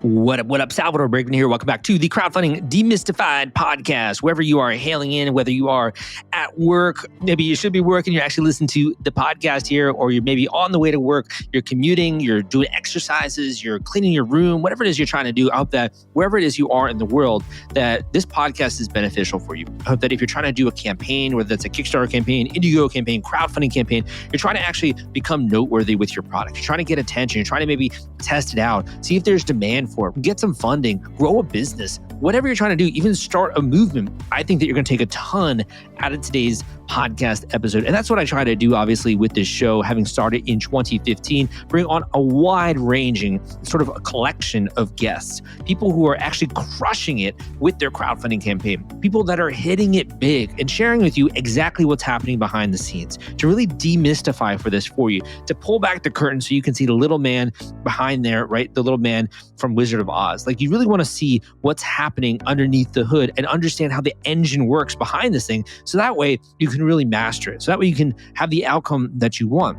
What up, Salvador Briggman here. Welcome back to the Crowdfunding Demystified podcast. Wherever you are hailing in, whether you are at work, maybe you should be working, you're actually listening to the podcast here, or you're maybe on the way to work, you're commuting, you're doing exercises, you're cleaning your room, whatever it is you're trying to do. I hope that wherever it is you are in the world, that this podcast is beneficial for you. I hope that if you're trying to do a campaign, whether it's a Kickstarter campaign, Indiegogo campaign, crowdfunding campaign, you're trying to actually become noteworthy with your product. You're trying to get attention. You're trying to maybe test it out, see if there's demand for it, get some funding, grow a business, whatever you're trying to do, even start a movement. I think that you're going to take a ton out of today's podcast episode. And that's what I try to do, obviously, with this show, having started in 2015, bring on a wide-ranging sort of a collection of guests, people who are actually crushing it with their crowdfunding campaign, people that are hitting it big and sharing with you exactly what's happening behind the scenes, to really demystify for you, to pull back the curtain so you can see the little man behind there, right? The little man from Wizard of Oz. Like, you really want to see what's happening underneath the hood and understand how the engine works behind this thing. So that way you can really master it. So that way you can have the outcome that you want.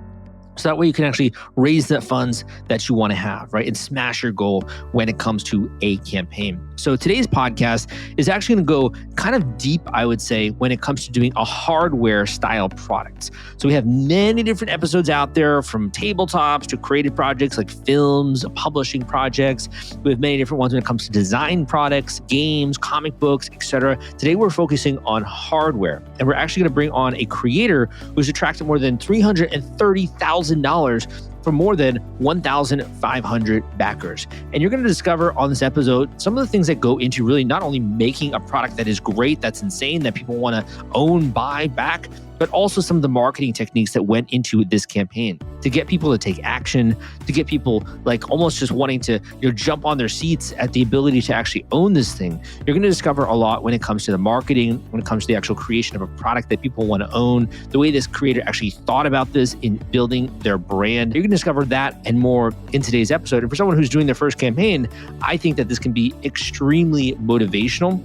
So that way you can actually raise the funds that you want to have, right? And smash your goal when it comes to a campaign. So today's podcast is actually going to go kind of deep, I would say, when it comes to doing a hardware style product. So we have many different episodes out there, from tabletops to creative projects like films, publishing projects. We have many different ones when it comes to design products, games, comic books, etc. Today we're focusing on hardware, and we're actually going to bring on a creator who's attracted more than $330,000 for more than 1,500 backers. And you're going to discover on this episode some of the things that go into really not only making a product that is great, that's insane, that people want to own, buy, back, but also some of the marketing techniques that went into this campaign to get people to take action, to get people like almost just wanting to jump on their seats at the ability to actually own this thing. You're going to discover a lot when it comes to the marketing, when it comes to the actual creation of a product that people want to own, the way this creator actually thought about this in building their brand. You're going to discover that and more in today's episode. And for someone who's doing their first campaign, I think that this can be extremely motivational.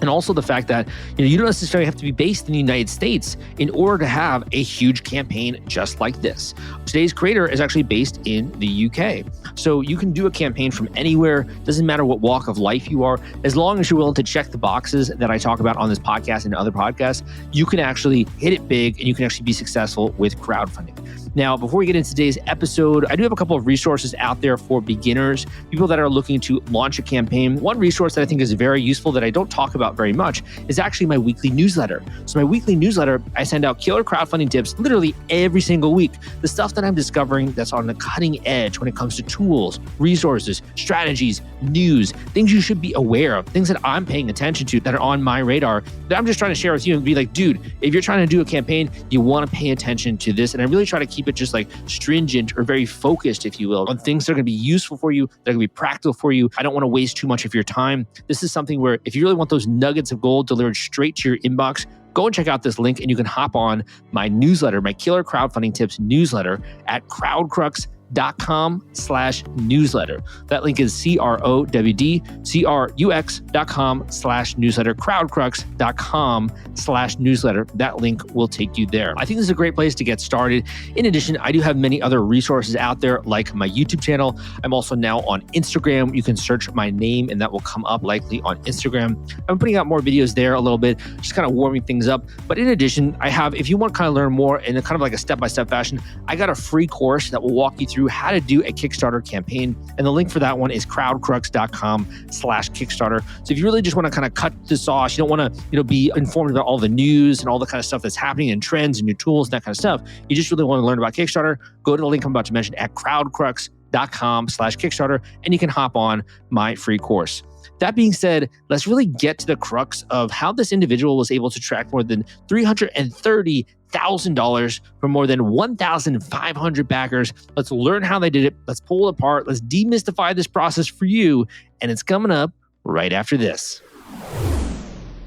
And also the fact that you don't necessarily have to be based in the United States in order to have a huge campaign just like this. Today's creator is actually based in the UK. So you can do a campaign from anywhere. Doesn't matter what walk of life you are. As long as you're willing to check the boxes that I talk about on this podcast and other podcasts, you can actually hit it big and you can actually be successful with crowdfunding. Now, before we get into today's episode, I do have a couple of resources out there for beginners, people that are looking to launch a campaign. One resource that I think is very useful that I don't talk about very much is actually my weekly newsletter. So my weekly newsletter, I send out killer crowdfunding tips literally every single week. The stuff that I'm discovering that's on the cutting edge when it comes to tools, resources, strategies, news, things you should be aware of, things that I'm paying attention to that are on my radar that I'm just trying to share with you and be like, dude, if you're trying to do a campaign, you want to pay attention to this. And I really try to keep it just like stringent or very focused, if you will, on things that are going to be useful for you, that are going to be practical for you. I don't want to waste too much of your time. This is something where if you really want those nuggets of gold delivered straight to your inbox, go and check out this link and you can hop on my newsletter, my Killer Crowdfunding Tips newsletter at crowdcrux.com/newsletter. That link is crowdcrux.com/newsletter, crowdcrux.com/newsletter. That link will take you there. I think this is a great place to get started. In addition, I do have many other resources out there, like my YouTube channel. I'm also now on Instagram. You can search my name and that will come up likely on Instagram. I'm putting out more videos there a little bit, just kind of warming things up. But in addition, I have, if you want to kind of learn more in a kind of like a step-by-step fashion, I got a free course that will walk you through how to do a Kickstarter campaign. And the link for that one is crowdcrux.com/Kickstarter. So if you really just want to kind of cut the sauce, you don't want to, be informed about all the news and all the kind of stuff that's happening and trends and new tools and that kind of stuff. You just really want to learn about Kickstarter, go to the link I'm about to mention at crowdcrux.com/Kickstarter, and you can hop on my free course. That being said, let's really get to the crux of how this individual was able to attract more than $330,000 from more than 1,500 backers. Let's learn how they did it. Let's pull it apart. Let's demystify this process for you. And it's coming up right after this.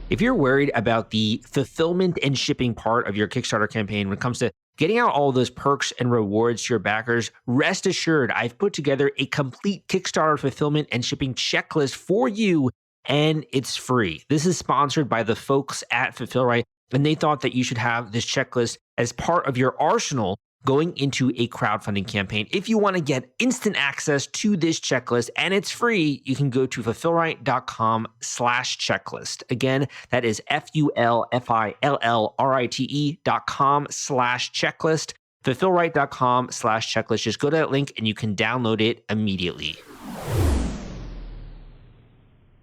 If you're worried about the fulfillment and shipping part of your Kickstarter campaign when it comes to getting out all those perks and rewards to your backers, rest assured, I've put together a complete Kickstarter fulfillment and shipping checklist for you, and it's free. This is sponsored by the folks at Fulfillrite, and they thought that you should have this checklist as part of your arsenal going into a crowdfunding campaign. If you want to get instant access to this checklist and it's free, you can go to fulfillright.com/checklist. Again, that is fulfillrite.com/checklist. fulfillright.com/checklist. Just go to that link and you can download it immediately.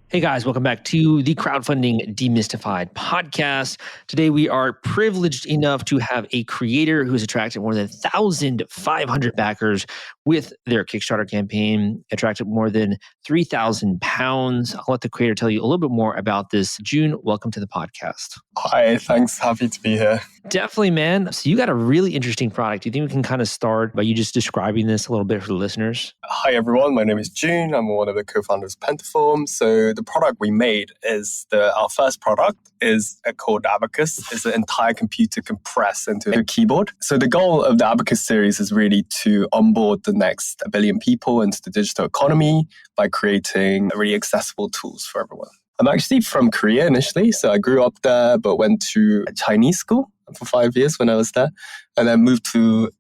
Hey guys, welcome back to the Crowdfunding Demystified podcast. Today we are privileged enough to have a creator who has attracted more than 1,500 backers with their Kickstarter campaign, attracted more than £3,000. I'll let the creator tell you a little bit more about this. Joon, welcome to the podcast. Hi, thanks. Happy to be here. Definitely, man. So you got a really interesting product. Do you think we can kind of start by you just describing this a little bit for the listeners? Hi, everyone. My name is Joon. I'm one of the co-founders of Pentaform. So the product we made is our first product is called Abacus. It's an entire computer compressed into a keyboard. So the goal of the Abacus series is really to onboard the next 1 billion people into the digital economy by creating really accessible tools for everyone. I'm actually from Korea initially, so I grew up there, but went to a Chinese school for 5 years when I was there, and then moved to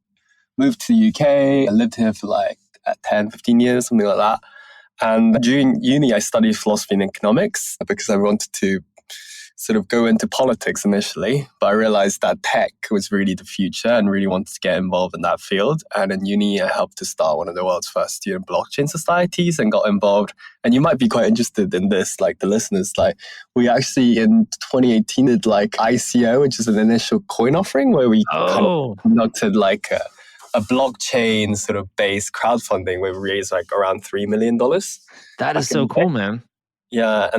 the UK. I lived here for like 10, 15 years, something like that. And during uni, I studied philosophy and economics because I wanted to sort of go into politics initially, but I realized that tech was really the future and really wanted to get involved in that field. And in uni, I helped to start one of the world's first student blockchain societies and got involved. And you might be quite interested in this, like the listeners, like we actually in 2018 did like ICO, which is an initial coin offering where we kind of conducted like a blockchain sort of based crowdfunding where we raised like around $3 million. That is so cool, man. Yeah,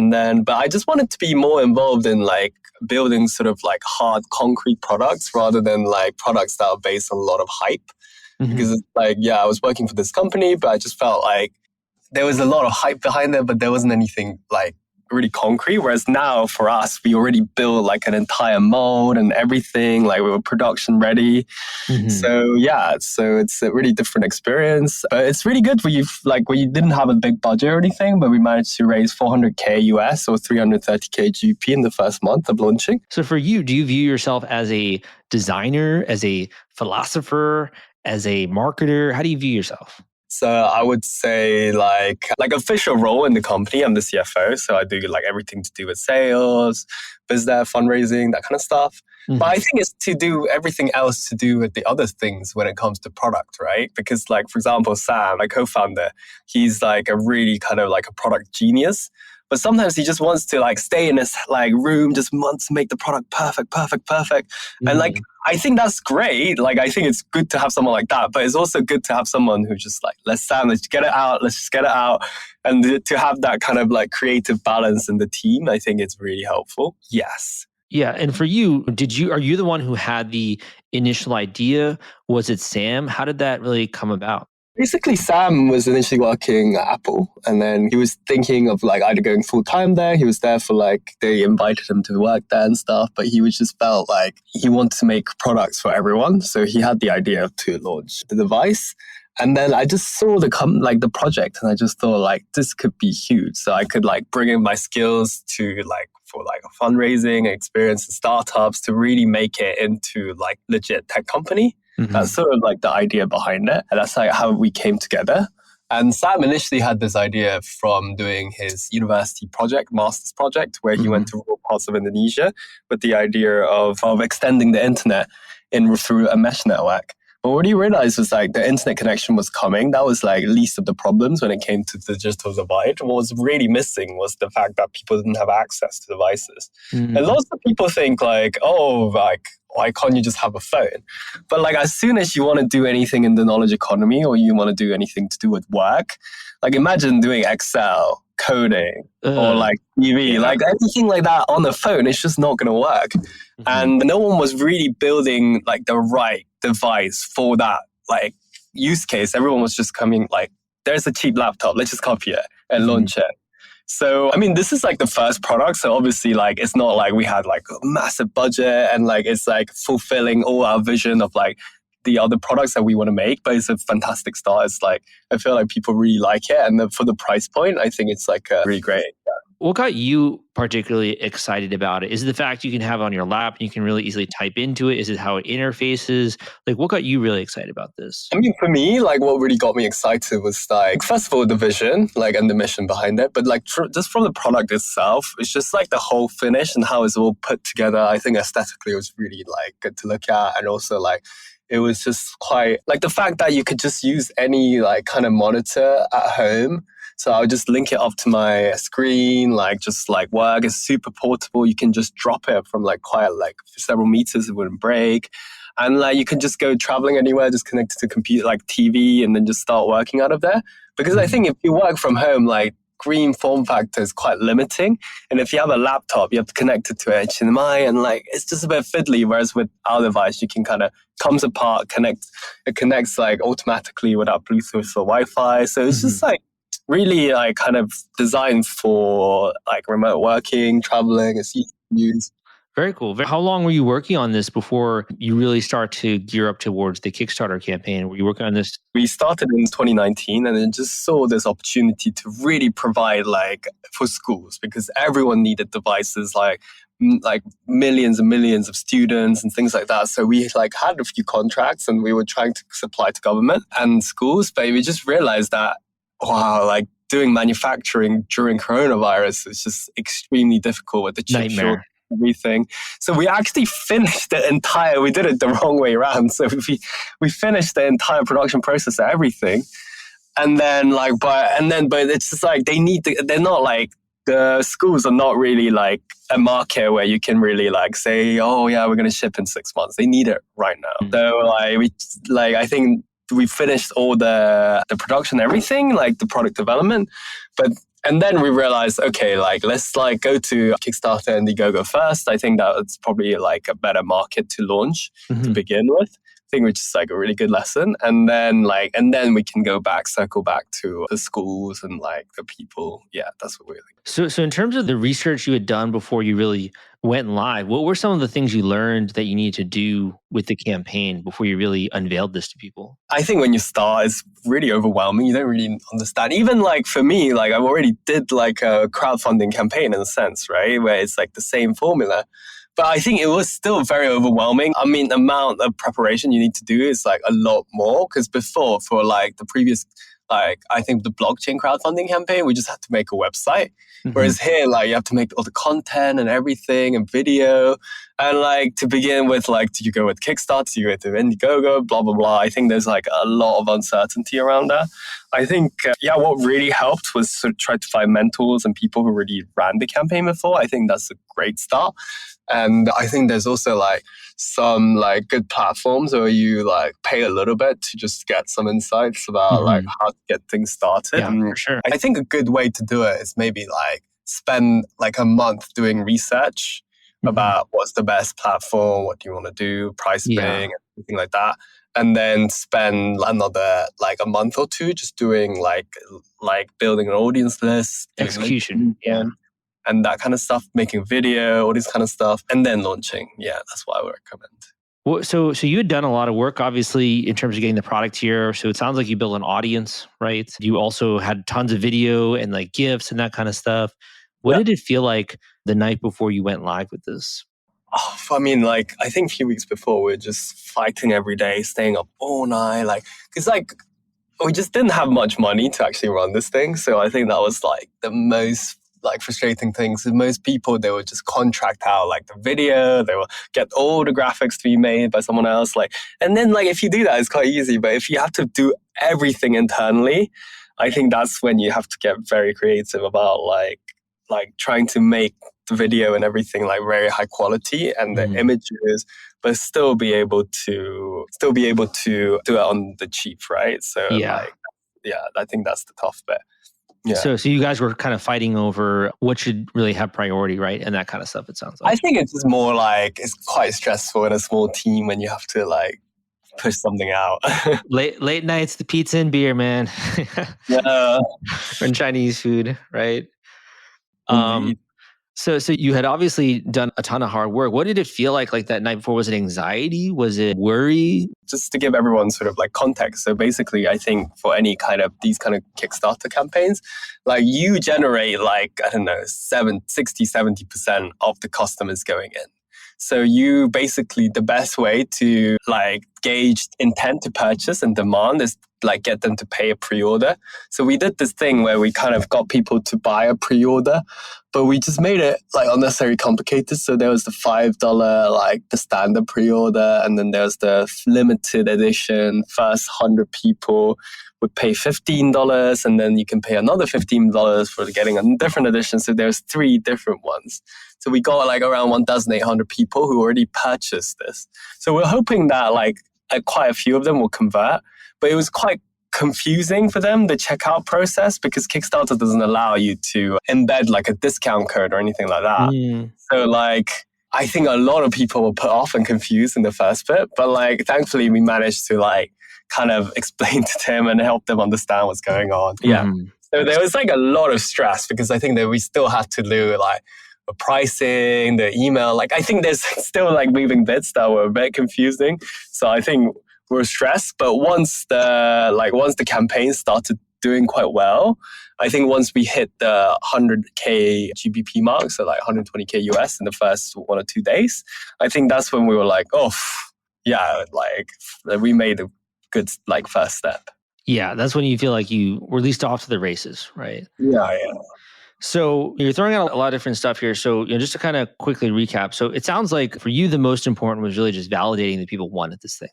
but I just wanted to be more involved in like building sort of like hard concrete products rather than like products that are based on a lot of hype. Mm-hmm. Because it's like, yeah, I was working for this company, but I just felt like there was a lot of hype behind it, but there wasn't anything like really concrete. Whereas now for us, we already built like an entire mold and everything, like we were production ready. Mm-hmm. So it's a really different experience. But it's really good we didn't have a big budget or anything, but we managed to raise $400K US or 330K GP in the first month of launching. So for you, do you view yourself as a designer, as a philosopher, as a marketer? How do you view yourself? So I would say like official role in the company, I'm the CFO. So I do like everything to do with sales, biz dev, fundraising, that kind of stuff. Mm-hmm. But I think it's to do everything else to do with the other things when it comes to product, right? Because like, for example, Sam, my co-founder, he's like a really kind of like a product genius. But sometimes he just wants to like stay in this like room, just wants to make the product perfect. Mm-hmm. And like, I think that's great. Like, I think it's good to have someone like that, but it's also good to have someone who just like, let's get it out. And to have that kind of like creative balance in the team, I think it's really helpful. Yes. Yeah. And for you, are you the one who had the initial idea? Was it Sam? How did that really come about? Basically, Sam was initially working at Apple, and then he was thinking of like either going full time there. He was there for like, they invited him to work there and stuff, but he just felt like he wanted to make products for everyone. So he had the idea to launch the device. And then I just saw the project, and I just thought like, this could be huge. So I could like bring in my skills to like, for like a fundraising experience and startups to really make it into like legit tech company. Mm-hmm. That's sort of like the idea behind it. And that's like how we came together. And Sam initially had this idea from doing his university project, master's project, where he went to rural parts of Indonesia with the idea of extending the internet through a mesh network. But what he realized was like the internet connection was coming. That was like least of the problems when it came to the digital divide. What was really missing was the fact that people didn't have access to devices. Mm-hmm. And lots of people think like, why can't you just have a phone? But like as soon as you want to do anything in the knowledge economy or you want to do anything to do with work, like imagine doing Excel, coding, or like TV, like anything like that on the phone, it's just not going to work. Mm-hmm. And no one was really building like the right device for that like use case. Everyone was just coming like, there's a cheap laptop, let's just copy it and launch it. So, I mean, this is like the first product. So obviously like, it's not like we had like a massive budget and like, it's like fulfilling all our vision of like the other products that we want to make, but it's a fantastic start. It's like, I feel like people really like it. And for the price point, I think it's like really great. Yeah. What got you particularly excited about it? Is it the fact you can have it on your lap and you can really easily type into it? Is it how it interfaces? Like, what got you really excited about this? I mean, for me, like what really got me excited was like, first of all, the vision, like, and the mission behind it. But like, just from the product itself, it's just like the whole finish and how it's all put together. I think aesthetically it was really like good to look at. And also like, it was just quite like the fact that you could just use any like kind of monitor at home. So I would just link it up to my screen, like just like work. It's super portable. You can just drop it from like quite like several meters. It wouldn't break. And like you can just go traveling anywhere, just connect it to computer like TV and then just start working out of there. Because I think if you work from home, like green form factor is quite limiting. And if you have a laptop, you have to connect it to HDMI and like it's just a bit fiddly. Whereas with our device, you can kind of comes apart, it connects like automatically without Bluetooth or Wi-Fi. So it's just like really like kind of designed for like remote working, traveling, it's easy to use. Very cool. How long were you working on this before you really start to gear up towards the Kickstarter campaign? Were you working on this? We started in 2019 and then just saw this opportunity to really provide like for schools because everyone needed devices like millions and millions of students and things like that. So we like had a few contracts and we were trying to supply to government and schools, but we just realized that, wow, like doing manufacturing during coronavirus is just extremely difficult with the chip shortage. Everything. So we actually finished we did it the wrong way around. So we finished the entire production process of everything. And then but it's just like they're not like, the schools are not really like a market where you can really like say, oh yeah, we're going to ship in 6 months. They need it right now. So I think we finished all the production, everything, like the product development. And then we realized, okay, like let's like go to Kickstarter and Indiegogo first. I think that's probably like a better market to launch to begin with. I think which is like a really good lesson. And then we can circle back to the schools and like the people. Yeah, that's what we're like. So in terms of the research you had done before you really went live, what were some of the things you learned that you needed to do with the campaign before you really unveiled this to people? I think when you start, it's really overwhelming. You don't really understand. Even like for me, like I've already did like a crowdfunding campaign in a sense, right? Where it's like the same formula. But I think it was still very overwhelming. I mean, the amount of preparation you need to do is like a lot more because before for like the previous, like I think the blockchain crowdfunding campaign, we just had to make a website. Whereas here, like you have to make all the content and everything and video. And like to begin with, like, do you go with Kickstarter? Do you go to Indiegogo? Blah, blah, blah. I think there's like a lot of uncertainty around that. I think, what really helped was to try to find mentors and people who already ran the campaign before. I think that's a great start. And I think there's also like some like good platforms where you like pay a little bit to just get some insights about like how to get things started. Yeah, for sure. I think a good way to do it is maybe like spend like a month doing research about what's the best platform, what do you want to do, pricing, everything like that. And then spend another like a month or two just doing like building an audience list, execution, and that kind of stuff, making video, all this kind of stuff, and then launching. Yeah, that's what I would recommend. Well, so you had done a lot of work, obviously, in terms of getting the product here. So it sounds like you built an audience, right? You also had tons of video and like GIFs and that kind of stuff. What did it feel like the night before you went live with this? Oh, I mean, like, I think a few weeks before, we were just fighting every day, staying up all night, like, because like, we just didn't have much money to actually run this thing. So I think that was like the most like frustrating things. Most people, they would just contract out like the video, they will get all the graphics to be made by someone else. Like, and then like if you do that, it's quite easy. But if you have to do everything internally, I think that's when you have to get very creative about like trying to make the video and everything like very high quality and the images, but still be able to do it on the cheap, right? So I think that's the tough bit. Yeah. So you guys were kind of fighting over what should really have priority, right? And that kind of stuff, it sounds like. I think it's just more like, it's quite stressful in a small team when you have to like push something out. late nights, the pizza and beer, man. Yeah. And Chinese food, right? So you had obviously done a ton of hard work. What did it feel like that night before? Was it anxiety? Was it worry? Just to give everyone sort of like context. So basically, I think for any kind of these kind of Kickstarter campaigns, like you generate like, I don't know, 70% of the customers going in. So you basically, the best way to like gauge intent to purchase and demand is like get them to pay a pre-order. So we did this thing where we kind of got people to buy a pre-order, but we just made it like unnecessarily complicated. So there was the $5, like the standard pre-order, and then there's the limited edition. First 100 people would pay $15, and then you can pay another $15 for getting a different edition. So there's 3 different ones. So we got like around 1,800 people who already purchased this. So we're hoping that like quite a few of them will convert, but it was quite confusing for them, the checkout process, because Kickstarter doesn't allow you to embed like a discount code or anything like that. So like, I think a lot of people were put off and confused in the first bit, but like, thankfully we managed to like kind of explain to them and help them understand what's going on. Yeah. So there was like a lot of stress because I think that we still had to do like the pricing, the email. Like I think there's still like moving bits that were a bit confusing. So I think we're stressed. But once the campaign started doing quite well, I think once we hit the 100K GBP mark, so like 120K US in the first 1 or 2 days, I think that's when we were like, oh, yeah, like we made a good like first step. Yeah, that's when you feel like you were at least off to the races, right? Yeah. So you're throwing out a lot of different stuff here. So just to kind of quickly recap. So it sounds like for you, the most important was really just validating that people wanted this thing,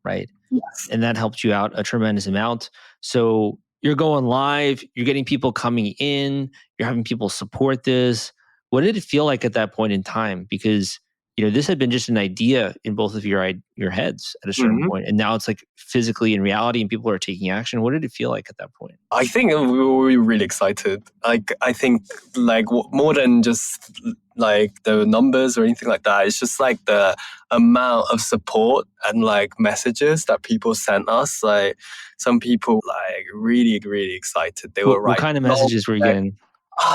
right? Yes. And that helped you out a tremendous amount. So you're going live, you're getting people coming in, you're having people support this. What did it feel like at that point in time? Because this had been just an idea in both of your heads at a certain point, and now it's like physically in reality, and people are taking action. What did it feel like at that point? I think we were really excited. Like I think like more than just like the numbers or anything like that. It's just like the amount of support and like messages that people sent us. Like some people like really, really excited. They were what kind of messages were you getting?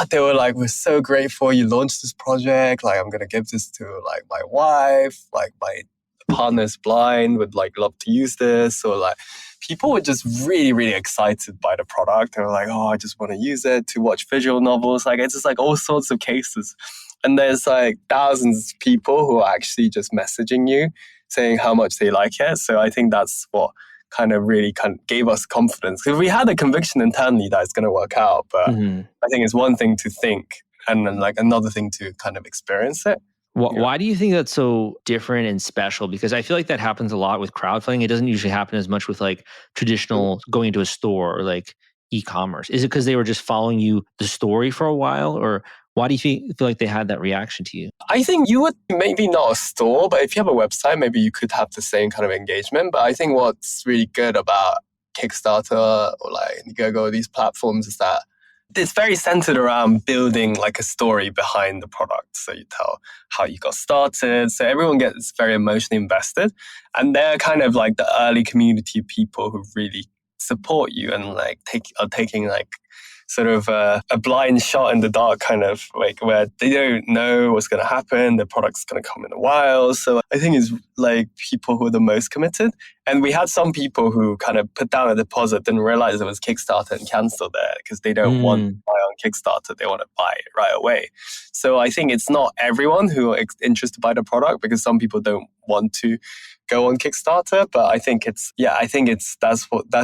They were like, we're so grateful you launched this project. Like, I'm going to give this to like my wife, like my partner's blind, would like love to use this. Or like people were just really, really excited by the product. They were like, oh, I just want to use it to watch visual novels. Like, it's just like all sorts of cases. And there's like thousands of people who are actually just messaging you saying how much they like it. So I think that's what kind of gave us confidence, because we had a conviction internally that it's going to work out. But I think it's one thing to think and then like another thing to kind of experience it. Why do you think that's so different and special? Because I feel like that happens a lot with crowdfunding. It doesn't usually happen as much with like traditional going into a store or like e-commerce. Is it because they were just following the story for a while, or why do you feel like they had that reaction to you? I think you would maybe not a store, but if you have a website, maybe you could have the same kind of engagement. But I think what's really good about Kickstarter or like Indiegogo, these platforms, is that it's very centered around building like a story behind the product. So you tell how you got started. So everyone gets very emotionally invested. And they're kind of like the early community of people who really support you and like are taking like sort of a blind shot in the dark, kind of like where they don't know what's going to happen. The product's going to come in a while. So I think it's like people who are the most committed. And we had some people who kind of put down a deposit, didn't realize it was Kickstarter and canceled it because they don't want to buy on Kickstarter. They want to buy it right away. So I think it's not everyone who are interested by the product, because some people don't want to go on Kickstarter. But I think that's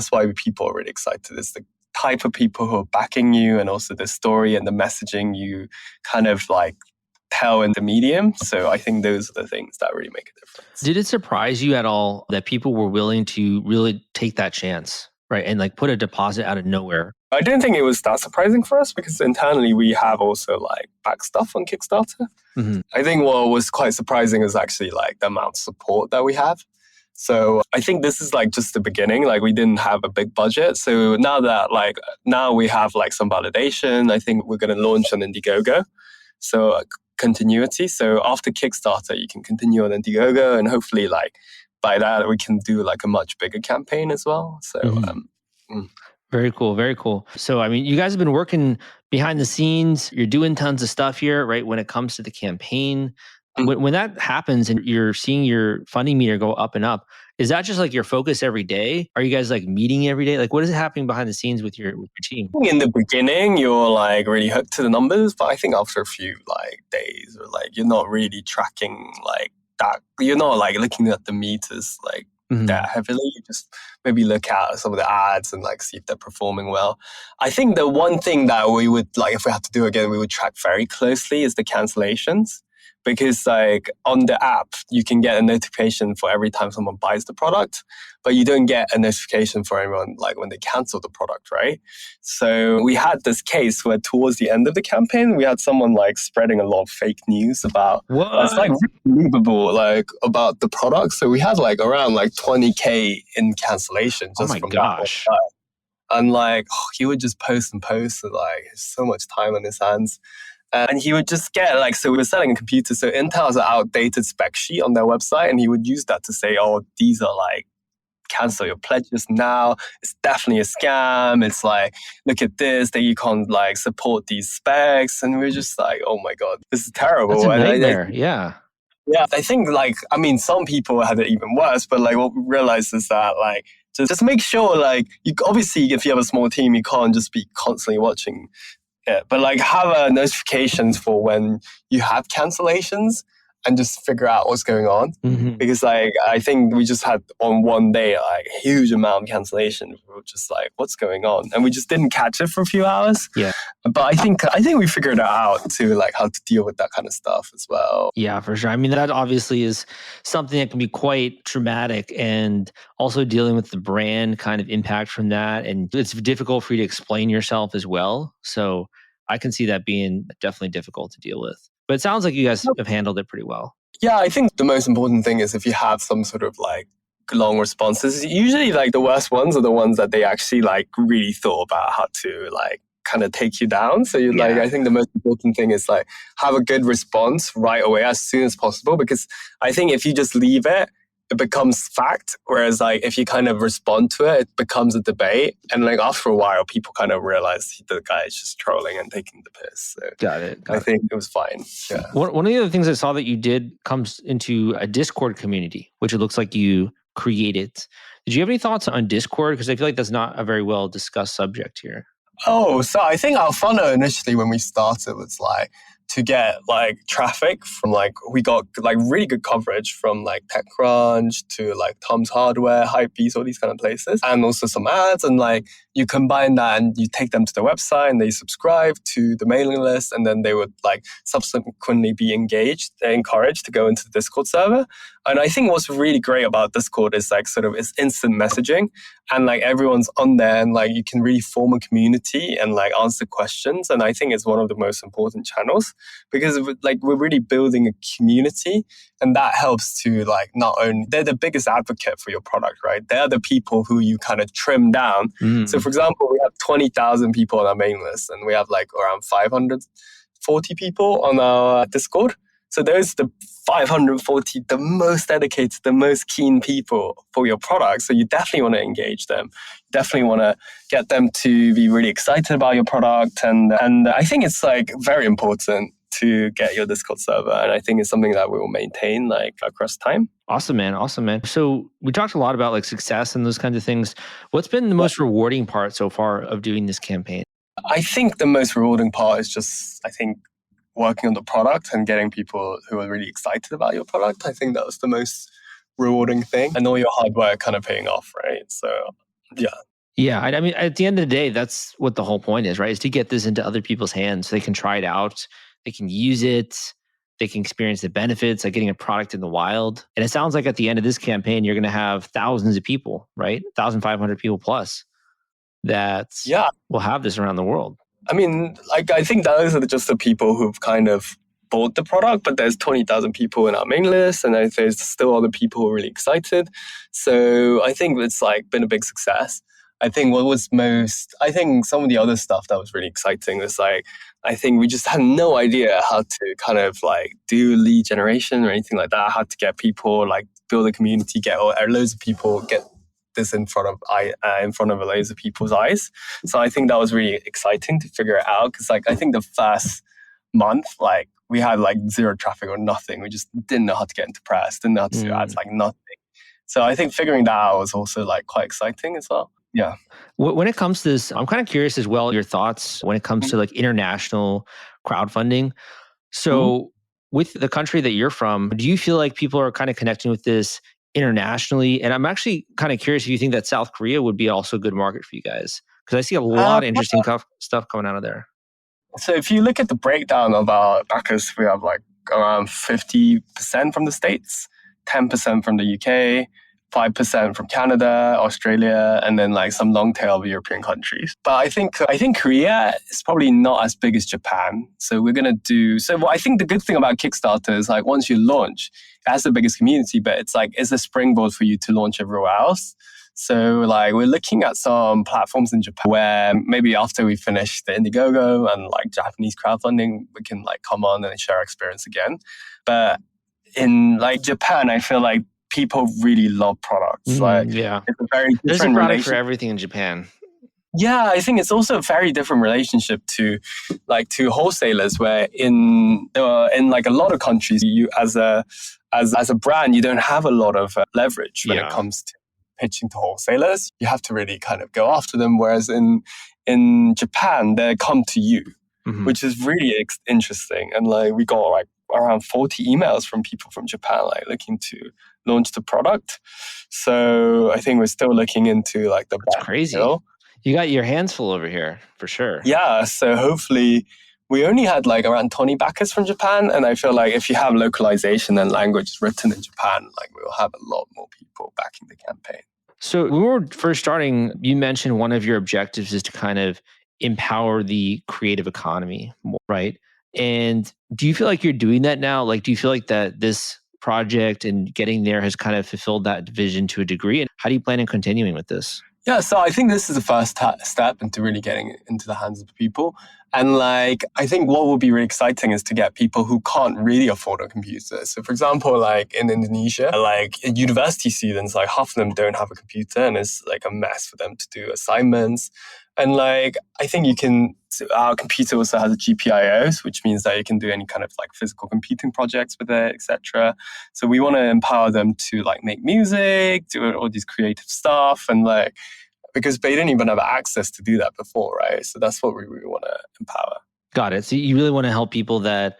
why people are really excited. It's the type of people who are backing you, and also the story and the messaging you kind of like tell in the medium. So I think those are the things that really make a difference. Did it surprise you at all that people were willing to really take that chance, right? And like put a deposit out of nowhere? I didn't think it was that surprising for us, because internally we have also like back stuff on Kickstarter. I think what was quite surprising is actually like the amount of support that we have. So I think this is like just the beginning. Like we didn't have a big budget. So now we have like some validation, I think we're going to launch on Indiegogo. So continuity. So after Kickstarter, you can continue on Indiegogo, and hopefully like by that we can do like a much bigger campaign as well. So Very cool. Very cool. So, I mean, you guys have been working behind the scenes. You're doing tons of stuff here, right? When it comes to the campaign, when that happens and you're seeing your funding meter go up and up, is that just like your focus every day? Are you guys like meeting every day? Like, what is happening behind the scenes with your team? In the beginning, you're like really hooked to the numbers, but I think after a few like days or like you're not really tracking like that. You're not like looking at the meters like that heavily. You just maybe look at some of the ads and like see if they're performing well. I think the one thing that we would like, if we had to do again, we would track very closely is the cancellations. Because like on the app, you can get a notification for every time someone buys the product, but you don't get a notification for anyone like when they cancel the product, right? So we had this case where towards the end of the campaign, we had someone like spreading a lot of fake news about it's like unbelievable, like about the product. So we had like around like 20K in cancellation just from that one guy. And like he would just post and post and like so much time on his hands. And he would just get like, so we were selling a computer. So Intel has an outdated spec sheet on their website. And he would use that to say, oh, these are like, cancel your pledges now. It's definitely a scam. It's like, look at this, that you can't like support these specs. And we're just like, oh my God, this is terrible. That's a nightmare. Yeah. Yeah. I think like, I mean, some people had it even worse, but like what we realized is that like, just make sure like, you obviously, if you have a small team, you can't just be constantly watching. Yeah, but like have notifications for when you have cancellations and just figure out what's going on. Because like I think we just had on one day like a huge amount of cancellation. We were just like, what's going on? And we just didn't catch it for a few hours. Yeah. But I think we figured it out to like how to deal with that kind of stuff as well. Yeah, for sure. I mean, that obviously is something that can be quite traumatic, and also dealing with the brand kind of impact from that. And it's difficult for you to explain yourself as well. So I can see that being definitely difficult to deal with. But it sounds like you guys have handled it pretty well. Yeah, I think the most important thing is if you have some sort of like long responses, usually like the worst ones are the ones that they actually like really thought about how to like kind of take you down. So you like, I think the most important thing is like have a good response right away as soon as possible, because I think if you just leave it, it becomes fact. Whereas like if you kind of respond to it, it becomes a debate. And like after a while, people kind of realize the guy is just trolling and taking the piss. So Got it. I think it was fine. Yeah. One of the other things I saw that you did comes into a Discord community, which it looks like you created. Did you have any thoughts on Discord? Because I feel like that's not a very well discussed subject here. Oh, so I think our funnel initially when we started was like to get like traffic from like, we got like really good coverage from like TechCrunch to like Tom's Hardware, Hypebeast, all these kind of places, and also some ads. And like you combine that and you take them to the website and they subscribe to the mailing list, and then they would like subsequently be encouraged to go into the Discord server. And I think what's really great about Discord is like sort of it's instant messaging, and like everyone's on there, and like you can really form a community and like answer questions. And I think it's one of the most important channels, because like we're really building a community, and that helps to like not only they're the biggest advocate for your product, right? They're the people who you kind of trim down. So for example, we have 20,000 people on our main list, and we have like around 540 people on our Discord. So those are the 540, the most dedicated, the most keen people for your product. So you definitely want to engage them. You definitely want to get them to be really excited about your product. And I think it's like very important to get your Discord server. And I think it's something that we will maintain like across time. Awesome, man. Awesome, man. So we talked a lot about like success and those kinds of things. What's been the most rewarding part so far of doing this campaign? I think the most rewarding part is just, I think, working on the product and getting people who are really excited about your product. I think that was the most rewarding thing. And all your hard work kind of paying off, right? So, yeah. Yeah, I mean, at the end of the day, that's what the whole point is, right? Is to get this into other people's hands so they can try it out, they can use it, they can experience the benefits of getting a product in the wild. And it sounds like at the end of this campaign, you're going to have thousands of people, right? 1,500 people plus that will have this around the world. I mean, like, I think those are just the people who've kind of bought the product, but there's 20,000 people in our main list, and there's still other people who are really excited. So I think it's like been a big success. I think I think some of the other stuff that was really exciting was like, I think we just had no idea how to kind of like do lead generation or anything like that, how to get people, like build a community, get loads of people, get this in front of loads of people's eyes. So I think that was really exciting to figure it out, because like I think the first month, like we had like zero traffic or nothing. We just didn't know how to get into press, didn't know how to do ads, like nothing. So I think figuring that out was also like quite exciting as well. Yeah. When it comes to this, I'm kind of curious as well, your thoughts when it comes to like international crowdfunding. So with the country that you're from, do you feel like people are kind of connecting with this internationally? And I'm actually kind of curious if you think that South Korea would be also a good market for you guys, because I see a lot of interesting stuff coming out of there. So if you look at the breakdown of our backers, we have like around 50% from the States, 10% from the UK, 5% from Canada, Australia, and then like some long tail of European countries. But I think Korea is probably not as big as Japan. So we're gonna do I think the good thing about Kickstarter is like once you launch, it has the biggest community, but it's a springboard for you to launch everywhere else. So like we're looking at some platforms in Japan where maybe after we finish the Indiegogo and like Japanese crowdfunding, we can like come on and share our experience again. But in like Japan, I feel like people really love products. Like it's a very different There's a product for everything in Japan. Yeah, I think it's also a very different relationship to wholesalers, where in like a lot of countries, you as a brand, you don't have a lot of leverage when it comes to pitching to wholesalers. You have to really kind of go after them. Whereas in Japan, they come to you, which is really interesting. And like we got like around 40 emails from people from Japan, like looking to launch the product. So I think we're still looking into like the That's crazy. You got your hands full over here for sure. Yeah. So hopefully we only had like around 20 backers from Japan. And I feel like if you have localization and language written in Japan, like we'll have a lot more people backing the campaign. So when we were first starting, you mentioned one of your objectives is to kind of empower the creative economy, right? And do you feel like you're doing that now? Like, do you feel like that this project and getting there has kind of fulfilled that vision to a degree? And how do you plan on continuing with this? Yeah, so I think this is the first step into really getting into the hands of people. And like, I think what will be really exciting is to get people who can't really afford a computer. So for example, like in Indonesia, like university students, like half of them don't have a computer and it's like a mess for them to do assignments. And like, I think our computer also has a GPIOs, which means that you can do any kind of like physical computing projects with it, etc. So we want to empower them to like make music, do all these creative stuff, and like, because they didn't even have access to do that before, right? So that's what we really want to empower. Got it. So you really want to help people that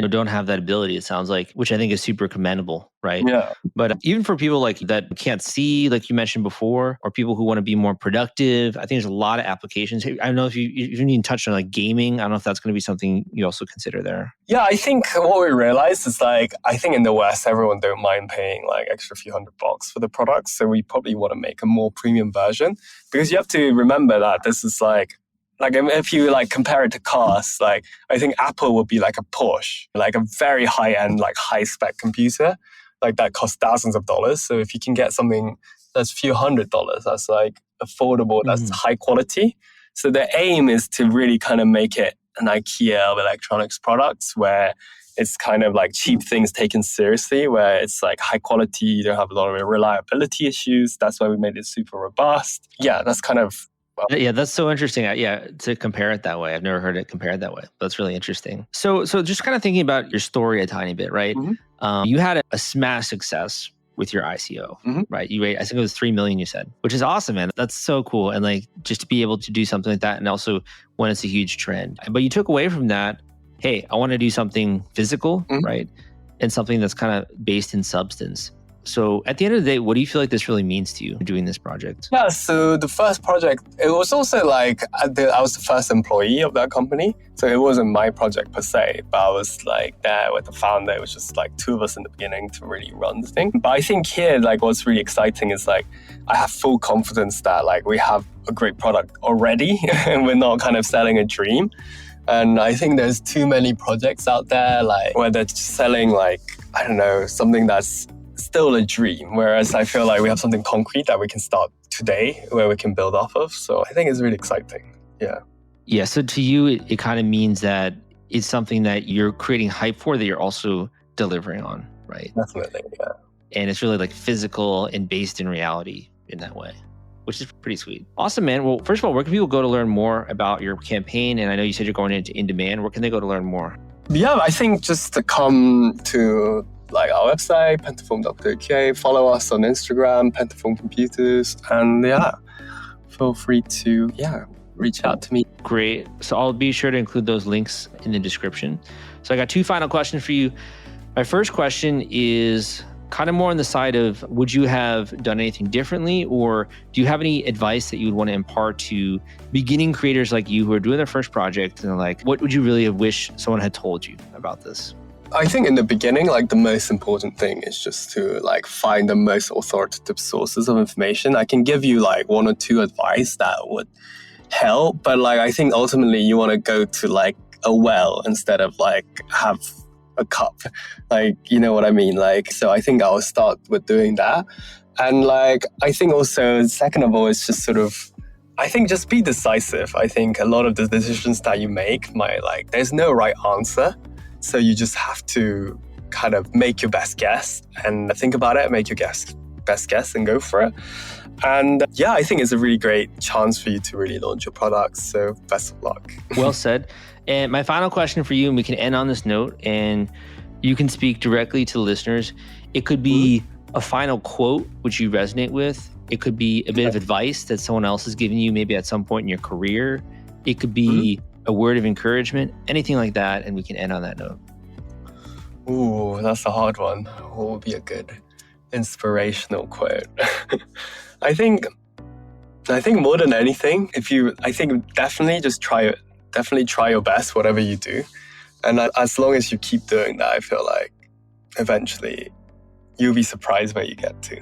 don't have that ability, it sounds like, which I think is super commendable, right? Yeah. But even for people like that can't see, like you mentioned before, or people who want to be more productive, I think there's a lot of applications. I don't know if you even touched on like gaming. I don't know if that's going to be something you also consider there. Yeah, I think what we realized is like, I think in the West, everyone don't mind paying like extra few $100 for the products. So we probably want to make a more premium version, because you have to remember that this is like if you like compare it to cars, like I think Apple would be like a Porsche, like a very high end, like high spec computer, like that costs thousands of dollars. So if you can get something that's a few $100s, that's like affordable, that's high quality. So the aim is to really kind of make it an IKEA of electronics products, where it's kind of like cheap things taken seriously, where it's like high quality, you don't have a lot of reliability issues. That's why we made it super robust. Yeah, that's kind of... Yeah, that's so interesting. Yeah, to compare it that way. I've never heard it compared that way. That's really interesting. So just kind of thinking about your story a tiny bit, right? You had a smash success with your ICO, right? You raised, I think it was 3 million, you said, which is awesome, man. That's so cool. And like just to be able to do something like that, and also when it's a huge trend. But you took away from that, hey, I want to do something physical, right? And something that's kind of based in substance. So at the end of the day, what do you feel like this really means to you doing this project? Yeah, so the first project, it was also like, I was the first employee of that company. So it wasn't my project per se, but I was like there with the founder. It was just like two of us in the beginning to really run the thing. But I think here, like what's really exciting is like, I have full confidence that like we have a great product already and we're not kind of selling a dream. And I think there's too many projects out there, like where they're just selling like, I don't know, something that's still a dream, whereas I feel like we have something concrete that we can start today where we can build off of. So I think it's really exciting. Yeah, so to you it kind of means that it's something that you're creating hype for, that you're also delivering on, right? Definitely. Yeah, and it's really like physical and based in reality. in that way, which is pretty sweet. Awesome, man. Well, first of all, where can people go to learn more about your campaign? And I know you said you're going into in-demand. Where can they go to learn more? Yeah, I think just to come to like our website, pentafoam.co.uk, follow us on Instagram, Pentafoam Computers, and feel free to reach out to me. Great. So I'll be sure to include those links in the description. So I got two final questions for you. My first question is kind of more on the side of, would you have done anything differently, or do you have any advice that you would want to impart to beginning creators like you who are doing their first project, and like, what would you really have wished someone had told you about this? I think in the beginning, like the most important thing is just to like find the most authoritative sources of information. I can give you like one or two advice that would help, but like I think ultimately you want to go to like a well instead of like have a cup, like, you know what I mean? Like, so I think I'll start with doing that. And like, I think also, second of all, it's just sort of, I think just be decisive. I think a lot of the decisions that you make there's no right answer. So you just have to kind of make your best guess and think about it, make your best guess and go for it. And I think it's a really great chance for you to really launch your products. So best of luck. Well said. And my final question for you, and we can end on this note, and you can speak directly to the listeners. It could be a final quote which you resonate with. It could be a bit of advice that someone else has given you maybe at some point in your career. It could be a word of encouragement, anything like that, and we can end on that note. Ooh, that's a hard one. What would be a good inspirational quote? I think more than anything, definitely try your best, whatever you do. And as long as you keep doing that, I feel like eventually you'll be surprised where you get to.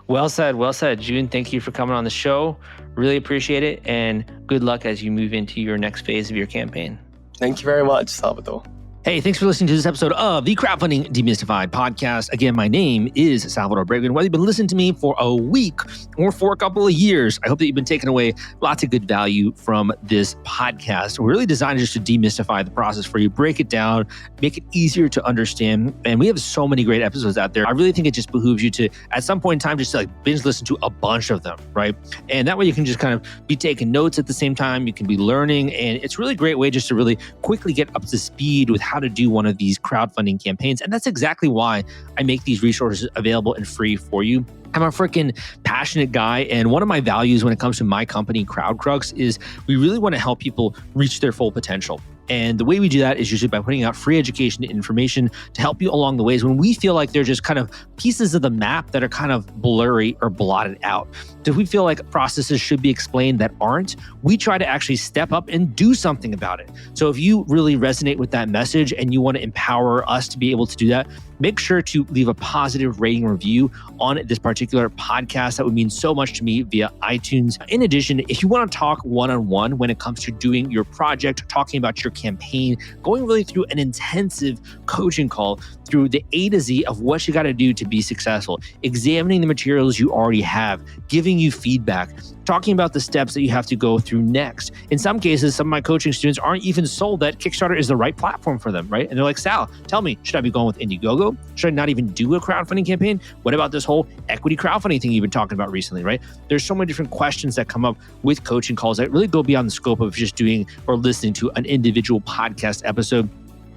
Well said. Well said. Joon, thank you for coming on the show. Really appreciate it. And good luck as you move into your next phase of your campaign. Thank you very much, Salvador. Hey, thanks for listening to this episode of the Crowdfunding Demystified podcast. Again, my name is Salvador Briggman. Whether you've been listening to me for a week or for a couple of years, I hope that you've been taking away lots of good value from this podcast. We're really designed just to demystify the process for you, break it down, make it easier to understand. And we have so many great episodes out there. I really think it just behooves you to, at some point in time, just like binge listen to a bunch of them, right? And that way you can just kind of be taking notes at the same time. You can be learning. And it's really a great way just to really quickly get up to speed with how to do one of these crowdfunding campaigns. And that's exactly why I make these resources available and free for you. I'm a freaking passionate guy. And one of my values when it comes to my company, CrowdCrux, is we really want to help people reach their full potential. And the way we do that is usually by putting out free education and information to help you along the ways when we feel like they're just kind of pieces of the map that are kind of blurry or blotted out. So if we feel like processes should be explained that aren't, we try to actually step up and do something about it. So if you really resonate with that message and you want to empower us to be able to do that, make sure to leave a positive rating review on this particular podcast. That would mean so much to me via iTunes. In addition, if you want to talk one-on-one when it comes to doing your project, talking about your campaign, going really through an intensive coaching call through the A to Z of what you got to do to be successful, examining the materials you already have, giving you feedback, talking about the steps that you have to go through next. In some cases, some of my coaching students aren't even sold that Kickstarter is the right platform for them, right? And they're like, Sal, tell me, should I be going with Indiegogo? Should I not even do a crowdfunding campaign? What about this whole equity crowdfunding thing you've been talking about recently, right? There's so many different questions that come up with coaching calls that really go beyond the scope of just doing or listening to an individual podcast episode.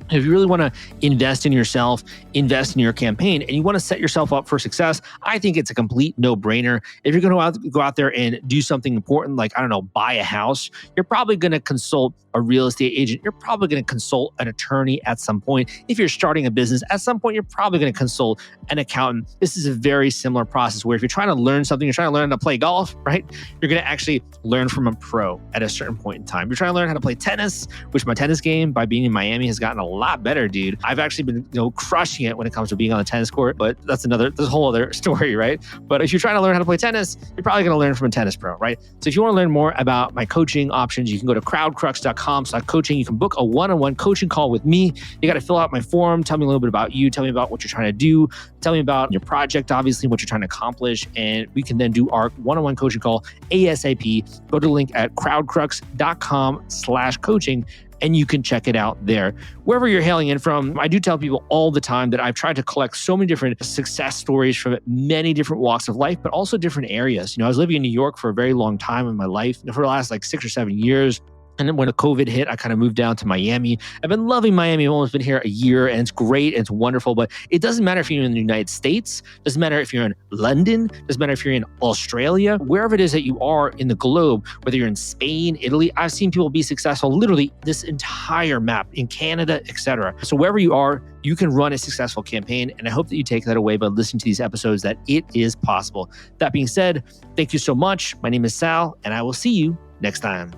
If you really want to invest in yourself, invest in your campaign, and you want to set yourself up for success, I think it's a complete no-brainer. If you're going to go out there and do something important, like, I don't know, buy a house, you're probably going to consult a real estate agent. You're probably going to consult an attorney at some point. If you're starting a business, at some point, you're probably going to consult an accountant. This is a very similar process where if you're trying to learn something, you're trying to learn how to play golf, right? You're going to actually learn from a pro at a certain point in time. You're trying to learn how to play tennis, which my tennis game, by being in Miami, has gotten a lot better, dude. I've actually been, crushing it when it comes to being on the tennis court, but that's a whole other story, right? But if you're trying to learn how to play tennis, you're probably going to learn from a tennis pro, right? So if you want to learn more about my coaching options, you can go to crowdcrux.com/coaching. You can book a one-on-one coaching call with me. You got to fill out my form, tell me a little bit about you, tell me about what you're trying to do, tell me about your project, obviously, what you're trying to accomplish, and we can then do our one-on-one coaching call ASAP. Go to the link at crowdcrux.com/coaching. and you can check it out there. Wherever you're hailing in from, I do tell people all the time that I've tried to collect so many different success stories from many different walks of life, but also different areas. I was living in New York for a very long time in my life, for the last 6 or 7 years. And then when the COVID hit, I kind of moved down to Miami. I've been loving Miami. I've almost been here a year, and it's great and it's wonderful. But it doesn't matter if you're in the United States. It doesn't matter if you're in London. It doesn't matter if you're in Australia. Wherever it is that you are in the globe, whether you're in Spain, Italy, I've seen people be successful literally this entire map, in Canada, etc. So wherever you are, you can run a successful campaign. And I hope that you take that away by listening to these episodes, that it is possible. That being said, thank you so much. My name is Sal, and I will see you next time.